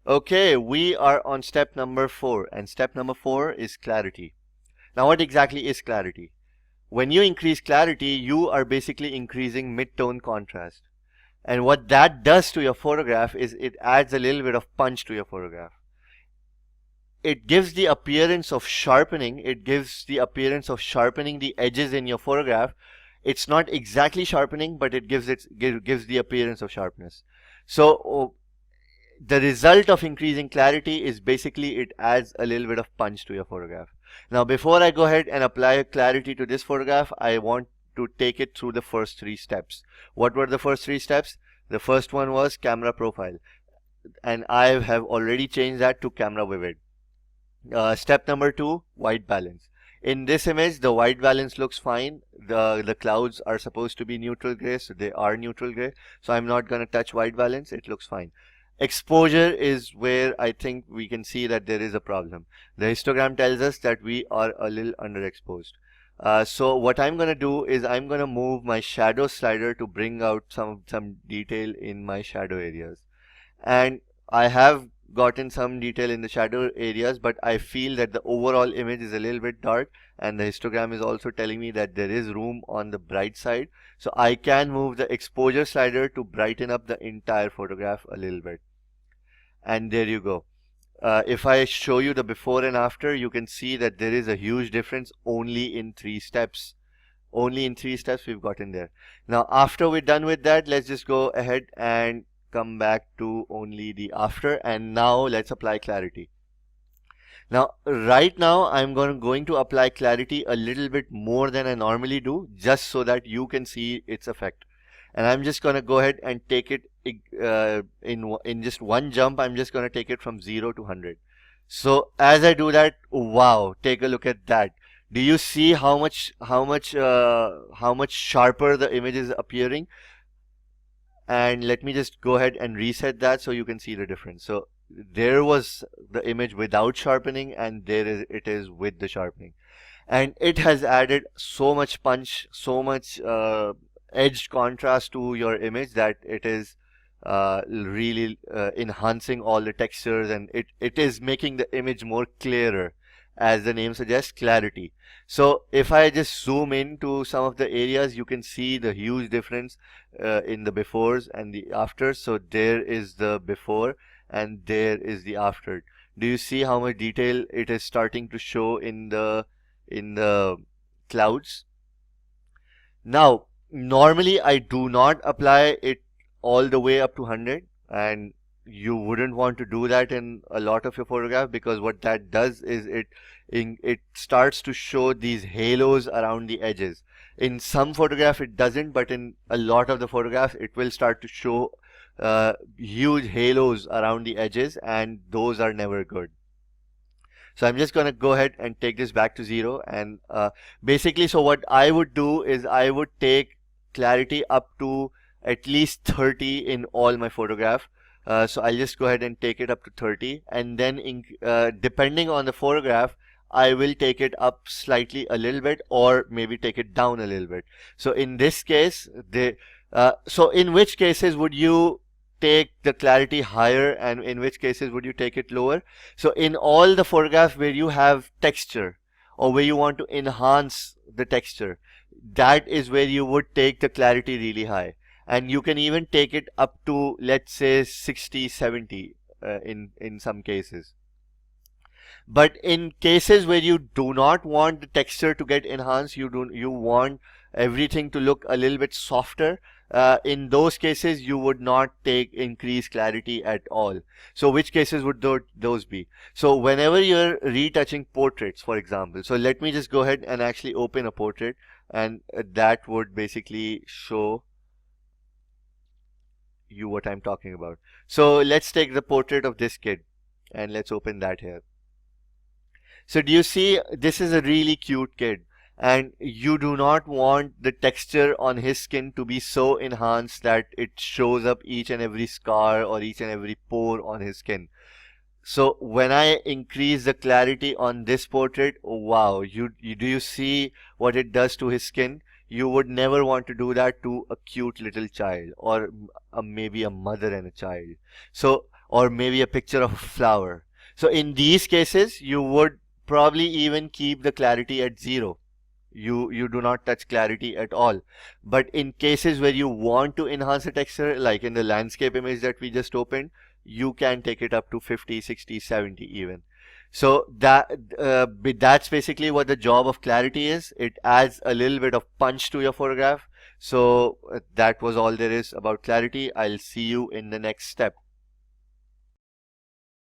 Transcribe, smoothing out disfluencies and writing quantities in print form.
Okay, we are on step number 4, and step number 4 is clarity. Now, what exactly is clarity? When you increase clarity, you are basically increasing mid-tone contrast. And what that does to your photograph is it adds a little bit of punch to your photograph. It gives the appearance of sharpening. It gives the appearance of sharpening the edges in your photograph. It's not exactly sharpening, but it gives the appearance of sharpness. So the result of increasing clarity is basically it adds a little bit of punch to your photograph. Now, before I go ahead and apply clarity to this photograph, I want to take it through the first 3 steps. What were the first 3 steps? The first one was camera profile, and I have already changed that to camera vivid. Step number 2, white balance. In this image, the white balance looks fine. The clouds are supposed to be neutral gray, so they are neutral gray. So I'm not going to touch white balance. It looks fine. Exposure is where I think we can see that there is a problem. The histogram tells us that we are a little underexposed. So what I'm going to do is I'm going to move my shadow slider to bring out some detail in my shadow areas. And I have gotten some detail in the shadow areas, but I feel that the overall image is a little bit dark, and the histogram is also telling me that there is room on the bright side. So I can move the exposure slider to brighten up the entire photograph a little bit. And there you go. If I show you the before and after, you can see that there is a huge difference only in 3 steps. Only in 3 steps we've gotten there. Now, after we're done with that, let's just go ahead and come back to only the after, and now let's apply clarity. Now, right now, I'm going to apply clarity a little bit more than I normally do, just so that you can see its effect. And I'm just going to go ahead and take it in just one jump. I'm just going to take it from 0 to 100. So as I do that, wow, take a look at that. Do you see how much sharper the image is appearing? And let me just go ahead and reset that so you can see the difference. So there was the image without sharpening, and it is with the sharpening, and it has added so much punch, so much edged contrast to your image that it is really enhancing all the textures, and it is making the image more clearer, as the name suggests, clarity. So if I just zoom into some of the areas, you can see the huge difference in the befores and the afters. So there is the before and there is the after. Do you see how much detail it is starting to show in the clouds? Now, normally I do not apply it all the way up to 100, and you wouldn't want to do that in a lot of your photograph, because what that does is it starts to show these halos around the edges. In some photograph it doesn't, but in a lot of the photographs it will start to show huge halos around the edges, and those are never good. So I'm just going to go ahead and take this back to 0, and basically, so what I would do is I would take clarity up to at least 30 in all my photograph. So I'll just go ahead and take it up to 30, and then depending on the photograph, I will take it up slightly a little bit, or maybe take it down a little bit. So in this case, so in which cases would you take the clarity higher, and in which cases would you take it lower? So in all the photographs where you have texture, or where you want to enhance the texture, that is where you would take the clarity really high. And you can even take it up to, let's say, 60, 70 in some cases. But in cases where you do not want the texture to get enhanced, you want everything to look a little bit softer, in those cases you would not take increased clarity at all. So which cases would those be? So whenever you're retouching portraits, for example, so let me just go ahead and actually open a portrait, and that would basically show you what I'm talking about. So let's take the portrait of this kid, and let's open that here. So do you see, this is a really cute kid, and you do not want the texture on his skin to be so enhanced that it shows up each and every scar or each and every pore on his skin. So when I increase the clarity on this portrait, wow, do you see what it does to his skin? You would never want to do that to a cute little child, or maybe a mother and a child. So or maybe a picture of a flower. So in these cases, you would probably even keep the clarity at 0. You do not touch clarity at all. But in cases where you want to enhance the texture, like in the landscape image that we just opened, you can take it up to 50, 60, 70 even. So that's basically what the job of clarity is. It adds a little bit of punch to your photograph. So that was all there is about clarity. I'll see you in the next step.